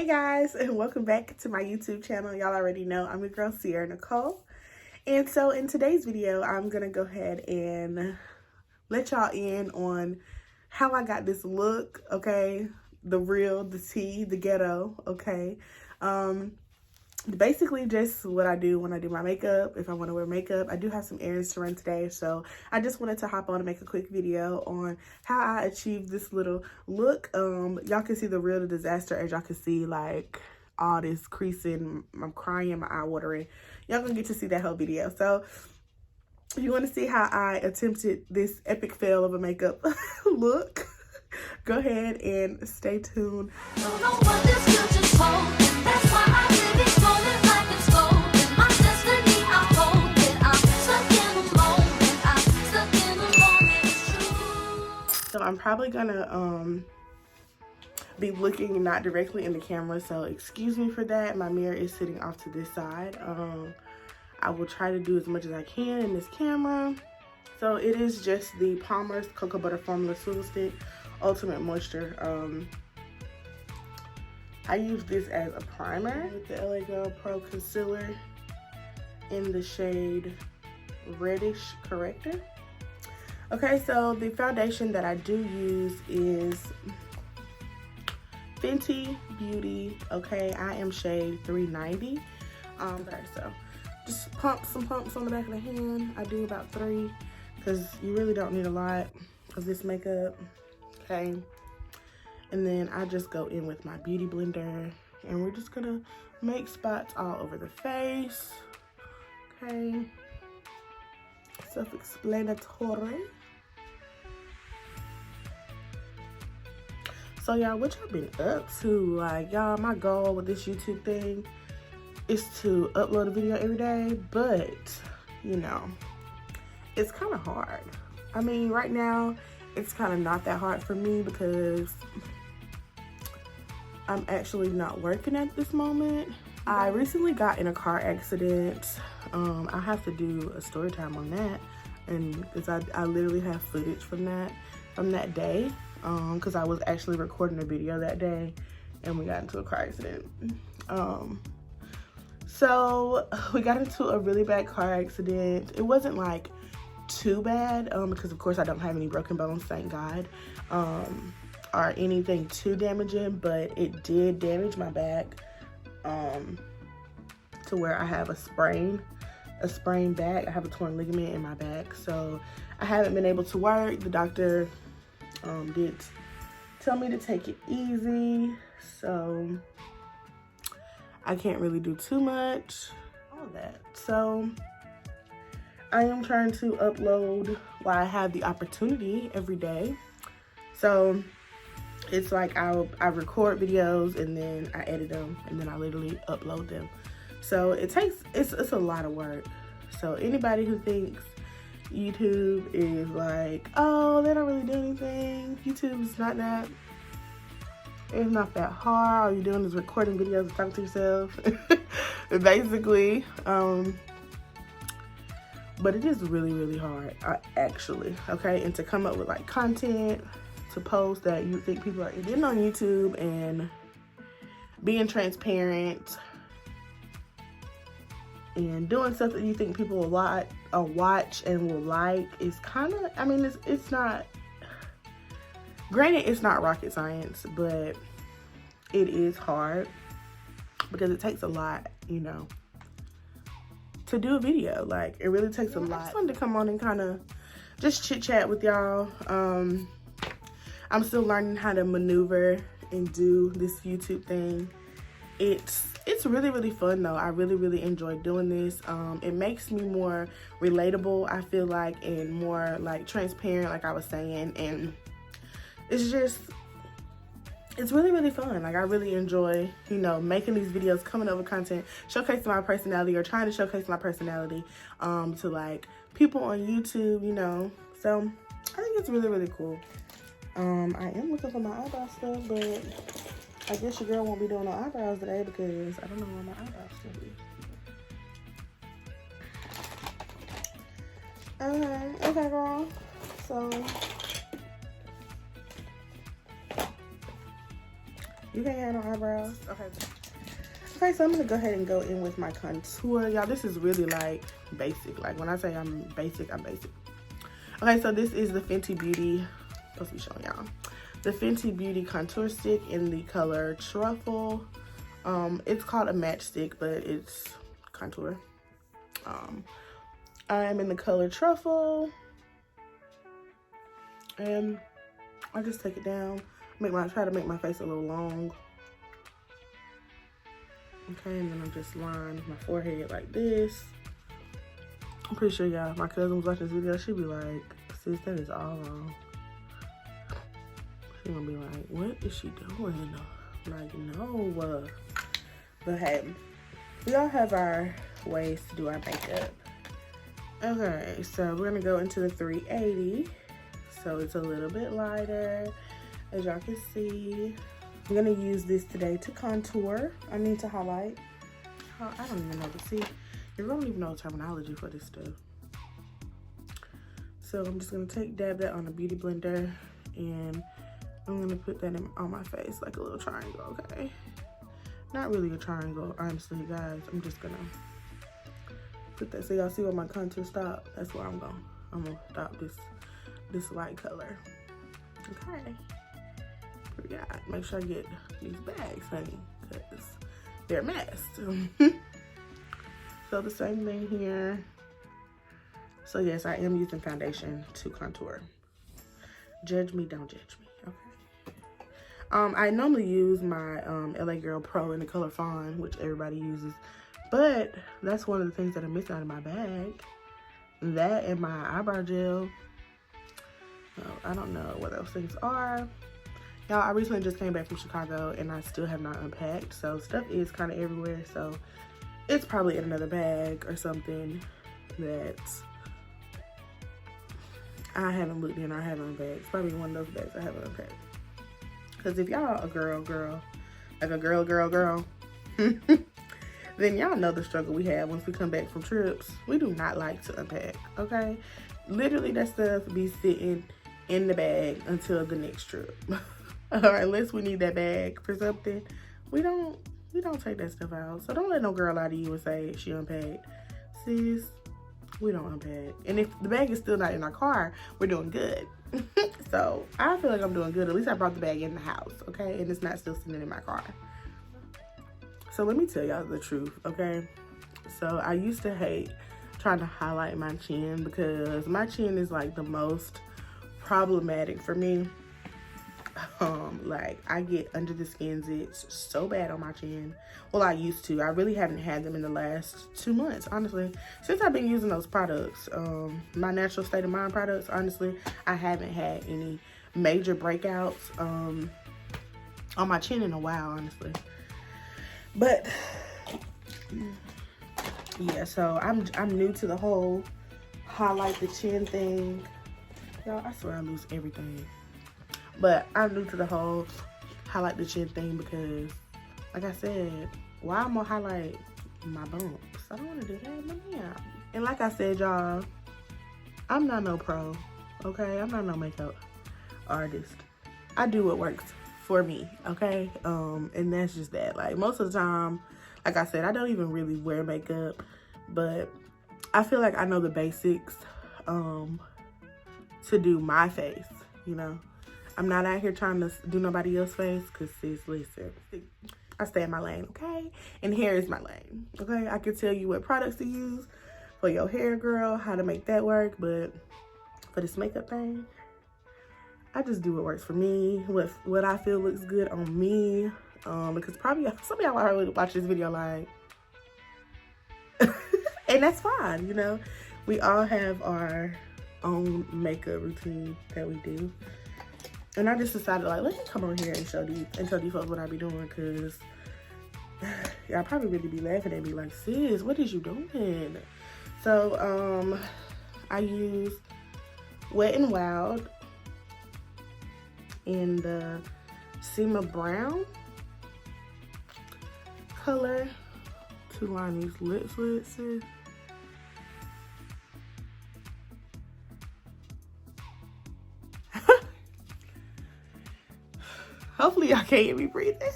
Hey guys, and welcome back to my YouTube channel. Y'all already know I'm your girl Sierra Nicole. And so in today's video, I'm gonna go ahead and let y'all in on how I got this look, okay? The real, the tea, the ghetto, okay? Basically just what I do when I do my makeup. If I want to wear makeup, I do have some errands to run today, so I just wanted to hop on and make a quick video on how I achieved this little look. Y'all can see the real disaster, as y'all can see, like all this creasing, I'm crying, my eye watering. Y'all gonna get to see that whole video. So if you want to see how I attempted this epic fail of a makeup look, go ahead and stay tuned. Don't know what this future's holding. That's why I live it golden like it's golden. My destiny, I hold it. I'm stuck in the moment. I'm stuck in the moment. It's true. So I'm probably gonna be looking not directly in the camera, so excuse me for that. My mirror is sitting off to this side. I will try to do as much as I can in this camera. So it is just the Palmer's Cocoa Butter Formula Swivel Stick Ultimate Moisture. I use this as a primer with the LA Girl Pro Concealer in the shade Reddish Corrector. Okay, so the foundation that I do use is Fenty Beauty. Okay, I am shade 390. Okay, so just some pumps on the back of the hand. I do about 3 because you really don't need a lot of this makeup. Okay, and then I just go in with my beauty blender and we're just gonna make spots all over the face. Okay, self-explanatory. So y'all, what y'all been up to? Like, y'all, my goal with this YouTube thing is to upload a video every day, but you know, it's kind of hard. I mean, right now it's kind of not that hard for me because I'm actually not working at this moment. I recently got in a car accident. I have to do a story time on that, and because I literally have footage from that day, because I was actually recording a video that day and we got into a car accident. So we got into a really bad car accident. It wasn't like too bad, because of course I don't have any broken bones, thank God, or anything too damaging, but it did damage my back to where I have a sprained back. I have a torn ligament in my back, so I haven't been able to work. The doctor did tell me to take it easy, so I can't really do too much, all that. So I am trying to upload while I have the opportunity every day. So it's like I record videos and then I edit them and then I literally upload them. So it's a lot of work. So anybody who thinks YouTube is like, oh, they don't really do anything, YouTube is not that, it's not that hard. All you're doing is recording videos and talking to yourself, basically. But it is really, really hard, actually, okay? And to come up with like content to post that you think people are getting on YouTube and being transparent and doing stuff that you think people will watch and will like is kind of, I mean, it's not, granted, it's not rocket science, but it is hard because it takes a lot, you know, to do a video. Like, it really takes a lot. I just wanted to come on and kind of just chit chat with y'all. I'm still learning how to maneuver and do this YouTube thing. It's really, really fun though. I really, really enjoy doing this. It makes me more relatable, I feel like, and more like transparent, like I was saying, and it's really, really fun. Like, I really enjoy, you know, making these videos, coming up with content, showcasing my personality, or trying to showcase my personality to like people on YouTube, you know. So I think it's really, really cool. I am looking for my eyebrow stuff, but I guess your girl won't be doing no eyebrows today because I don't know where my eyebrows still is. Okay, girl. So You can't have no eyebrows? Okay. Okay, so I'm gonna go ahead and go in with my contour. Y'all, this is really like basic. Like when I say I'm basic, I'm basic. Okay, so this is the Fenty Beauty, supposed to be showing y'all. The Fenty Beauty Contour Stick in the color Truffle. It's called a matchstick, but it's contour. I'm in the color Truffle. And I just take it down. Try to make my face a little long. Okay, and then I just line my forehead like this. I'm pretty sure y'all, my cousin was watching this video, she'd be like, sis, that is all wrong. She gonna be like, what is she doing? Like, no. But hey, we all have our ways to do our makeup. Okay, so we're gonna go into the 380. So it's a little bit lighter, as y'all can see. I'm gonna use this today to contour. I need to highlight. Oh, I don't even know the see. You don't even know the terminology for this stuff. So I'm just gonna dab that on a beauty blender, and I'm gonna put that on my face like a little triangle. Okay, not really a triangle, honestly, guys. I'm just gonna put that. So y'all see where my contour stop? That's where I'm gonna stop this light color. Okay. Yeah, make sure I get these bags, honey, because they're a mess. So the same thing here. So yes, I am using foundation to contour. Judge me, don't judge me, okay? I normally use my LA Girl Pro in the color Fawn, which everybody uses, but that's one of the things that are missing out of my bag. That and my eyebrow gel. I don't know what those things are. Y'all, I recently just came back from Chicago and I still have not unpacked. So stuff is kind of everywhere. So it's probably in another bag or something that I haven't looked in or I haven't unpacked. It's probably one of those bags I haven't unpacked. Because if y'all a girl, like a girl, then y'all know the struggle we have once we come back from trips. We do not like to unpack, okay? Literally that stuff be sitting in the bag until the next trip. Or unless we need that bag for something, we don't take that stuff out. So don't let no girl lie to you and say she unpacked. Sis, we don't unpack. And if the bag is still not in our car, we're doing good. So I feel like I'm doing good. At least I brought the bag in the house, okay? And it's not still sitting in my car. So let me tell y'all the truth, okay? So I used to hate trying to highlight my chin because my chin is like the most problematic for me. Like I get under the skin zits so bad on my chin. Well, I used to. I really haven't had them in the last 2 months, honestly. Since I've been using those products, my Natural State of Mind products, honestly, I haven't had any major breakouts on my chin in a while, honestly. But yeah, so I'm new to the whole highlight the chin thing. Y'all, I swear I lose everything. But I'm new to the whole highlight the chin thing because, like I said, why I'm gonna highlight my bumps? I don't want to do that. Let me out. And like I said, y'all, I'm not no pro, okay? I'm not no makeup artist. I do what works for me, okay? And that's just that. Like most of the time, like I said, I don't even really wear makeup, but I feel like I know the basics to do my face, you know? I'm not out here trying to do nobody else's face because, sis, listen, I stay in my lane, okay? And hair is my lane, okay? I can tell you what products to use for your hair, girl, how to make that work, but for this makeup thing, I just do what works for me, what I feel looks good on me, because probably some of y'all already watch this video like, and that's fine, you know? We all have our own makeup routine that we do. And I just decided, like, let me come on here and show these folks what I be doing, because y'all probably really be laughing at me like, sis, what is you doing? So, I use Wet n Wild in the Sema Brown color to line these lips with, sis. Hopefully y'all can't hear me breathing.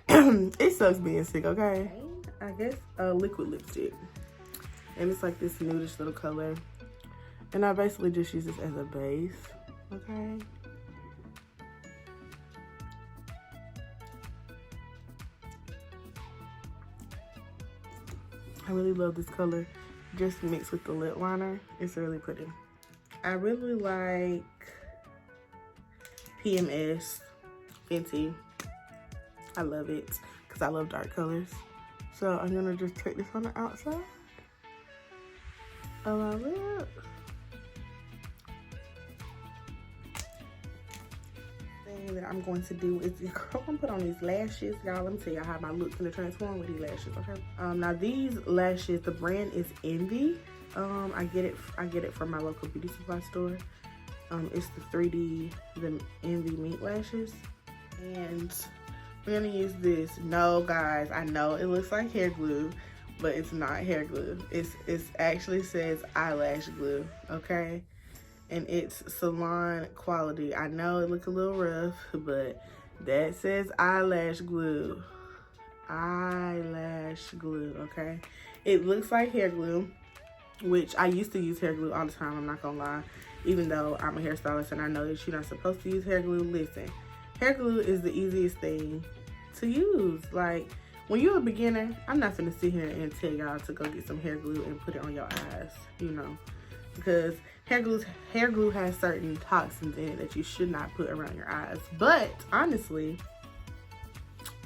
It sucks being sick, okay? I guess a liquid lipstick. And it's like this nudish little color. And I basically just use this as a base, okay? I really love this color, just mixed with the lip liner. It's really pretty. I really like PMS Fenty. I love it because I love dark colors. So I'm gonna just take this on the outside of my lip. Thing that I'm going to do is I'm gonna put on these lashes, y'all. Let me tell y'all how my look's gonna transform with these lashes, okay? Now these lashes, the brand is Envy. I get it from my local beauty supply store. It's the 3D, the Envy Mink lashes, and we're gonna use this. No, guys, I know it looks like hair glue, but it's not hair glue. It's actually says eyelash glue, okay? And it's salon quality. I know it looks a little rough, but that says eyelash glue. Eyelash glue, okay? It looks like hair glue, which I used to use hair glue all the time, I'm not gonna lie. Even though I'm a hairstylist and I know that you're not supposed to use hair glue, listen. Hair glue is the easiest thing to use. Like, when you're a beginner, I'm not gonna sit here and tell y'all to go get some hair glue and put it on your eyes, you know. Because hair glue has certain toxins in it that you should not put around your eyes. But, honestly,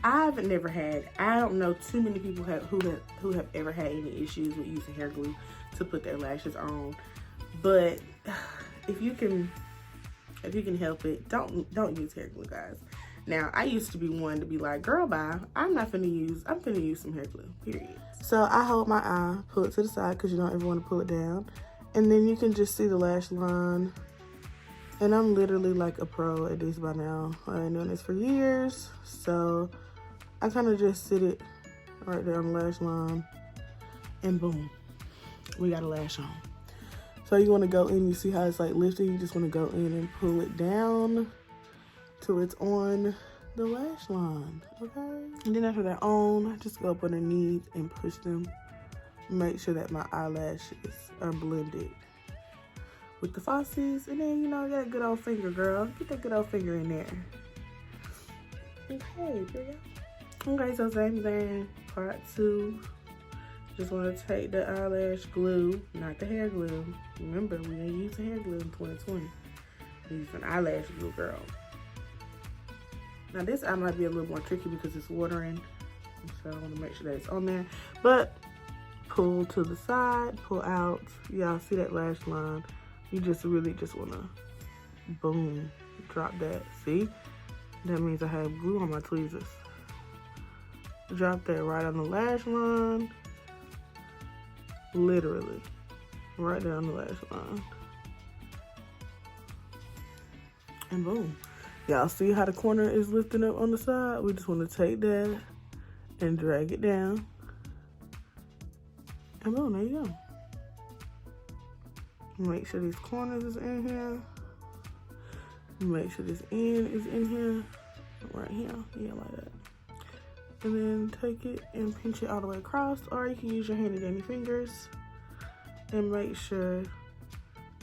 I don't know too many people who have ever had any issues with using hair glue to put their lashes on. But if you can help it, don't use hair glue, guys. Now, I used to be one to be like, girl, bye. I'm finna use some hair glue, period. So I hold my eye, pull it to the side because you don't ever want to pull it down. And then you can just see the lash line. And I'm literally like a pro at this by now. I've been doing this for years. So I kind of just sit it right there on the lash line. And boom, we got a lash on. So you want to go in, you see how it's like lifted? You just want to go in and pull it down till it's on the lash line, okay? And then after they're on, just go up underneath and push them. Make sure that my eyelashes are blended with the falsies. And then, you know, that good old finger, girl. Get that good old finger in there. Okay, there you go. Okay, so same thing, part 2. Just want to take the eyelash glue, not the hair glue. Remember, we ain't using hair glue in 2020. We're using eyelash glue, girl. Now this eye might be a little more tricky because it's watering. So I want to make sure that it's on there. But pull to the side, pull out. Y'all see that lash line? You just really just want to, boom, drop that. See? That means I have glue on my tweezers. Drop that right on the lash line. Literally, right down the lash line. And boom. Y'all see how the corner is lifting up on the side? We just want to take that and drag it down. And boom, there you go. Make sure these corners is in here. Make sure this end is in here. Right here. Yeah, like that. And then take it and pinch it all the way across, or you can use your handy dandy fingers and make sure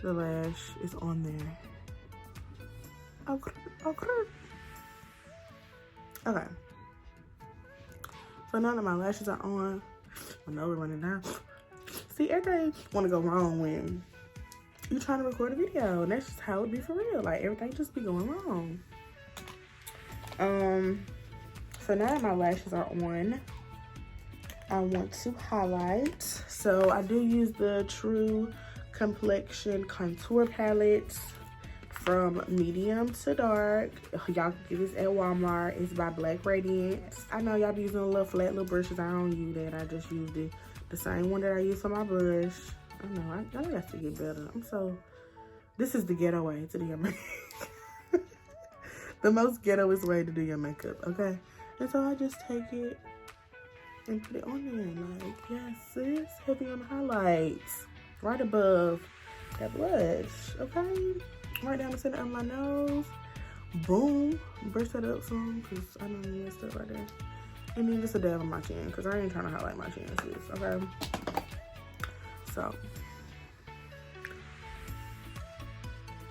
the lash is on there. Okay. Okay. So now that my lashes are on, I know we're running down. See, everything want to go wrong when you're trying to record a video, and that's just how it be for real. Like, everything just be going wrong. So now that my lashes are on, I want to highlight. So I do use the True Complexion Contour Palette from medium to dark. Y'all can get this at Walmart. It's by Black Radiance. I know y'all be using a little flat little brushes. I don't use that. I just use the same one that I use for my blush. I know, I got to get better. This is the ghetto way to do your makeup. The most ghettoest way to do your makeup, okay? And so I just take it and put it on there. Like, yes, sis, heavy on the highlights. Right above that blush, okay? Right down the center of my nose. Boom. Brush that up some because I know you messed up right there. And then just a dab on my chin because I ain't trying to highlight my chin, sis, okay? So,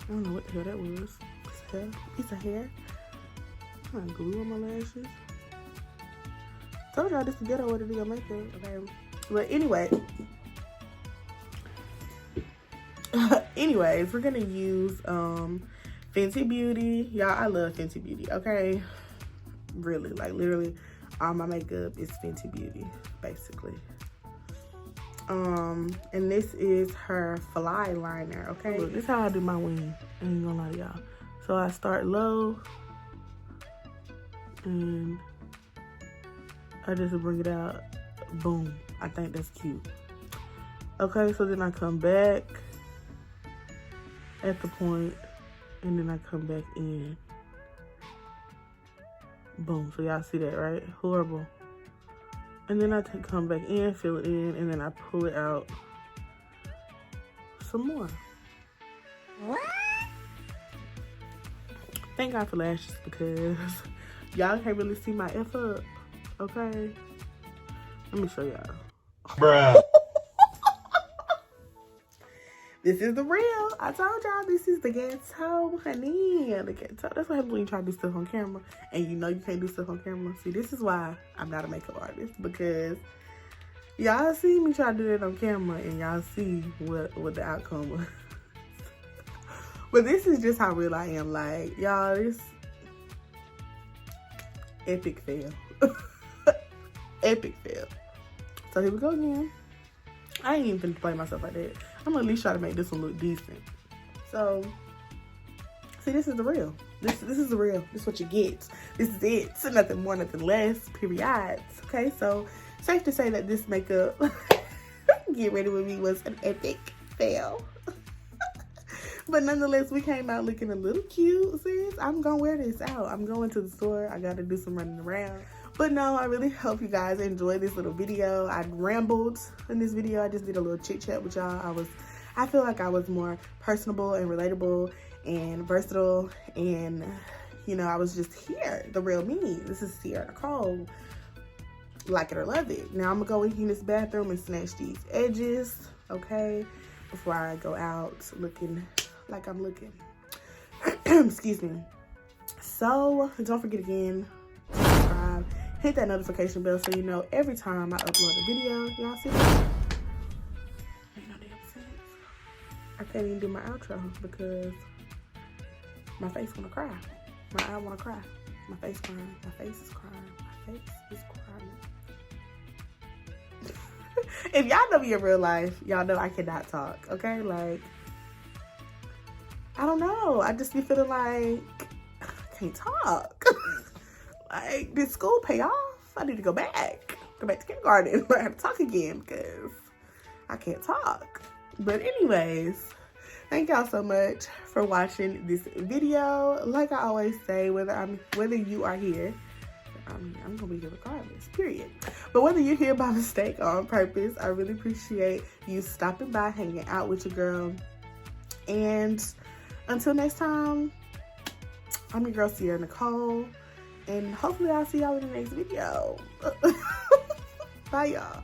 I don't know what the hell that was. It's hair. Piece of hair. I'm gonna glue on my lashes. Told y'all this is ghetto way to do your makeup, okay? But anyway. Anyways, we're gonna use Fenty Beauty. Y'all, I love Fenty Beauty, okay? Really, like literally all my makeup is Fenty Beauty, basically. And this is her fly liner, okay? Look, this is how I do my wing. I ain't gonna lie to y'all. So I start low and I just bring it out. Boom. I think that's cute. Okay, so then I come back at the point and then I come back in. Boom. So y'all see that, right? Horrible. And then I come back in, fill it in, and then I pull it out some more. What? Thank God for lashes because y'all can't really see my F up, okay? Let me show y'all. Bruh. This is the real. I told y'all this is the ghetto, honey. The ghetto. That's what happens when you try to do stuff on camera and you know you can't do stuff on camera. See, this is why I'm not a makeup artist because y'all see me try to do that on camera and y'all see what the outcome was. But this is just how real I am. Like, y'all, this epic fail. Epic fail. So here we go again. I ain't even finna play myself like that. I'm gonna at least try to make this one look decent. So, see, this is the real. This is the real. This is what you get. This is it. So nothing more, nothing less. Period. Okay, so safe to say that this makeup, get ready with me, was an epic fail. But nonetheless, we came out looking a little cute, sis. I'm gonna wear this out. I'm going to the store. I gotta do some running around. But no, I really hope you guys enjoyed this little video. I rambled in this video. I just did a little chit chat with y'all. I feel like I was more personable and relatable and versatile. And, you know, I was just here, the real me. This is Sierra Nicole. Like it or love it. Now I'm gonna go in this bathroom and snatch these edges, okay? Before I go out looking like I'm looking. Excuse me. So, don't forget again, subscribe. Hit that notification bell so you know every time I upload a video. Y'all see that? Make no damn sense. I can't even do my outro because my face wanna cry. My eye wanna cry. My face crying. My face is crying. My face is crying. If y'all know me in real life, y'all know I cannot talk, okay? Like, I don't know. I just be feeling like I can't talk. Like, did school pay off? I need to go back to kindergarten. I have to talk again because I can't talk. But anyways, thank y'all so much for watching this video. Like I always say, whether you are here, I'm gonna be here regardless, period. But whether you're here by mistake or on purpose, I really appreciate you stopping by, hanging out with your girl. And until next time, I'm your girl, Sierra Nicole. And hopefully I'll see y'all in the next video. Bye, y'all.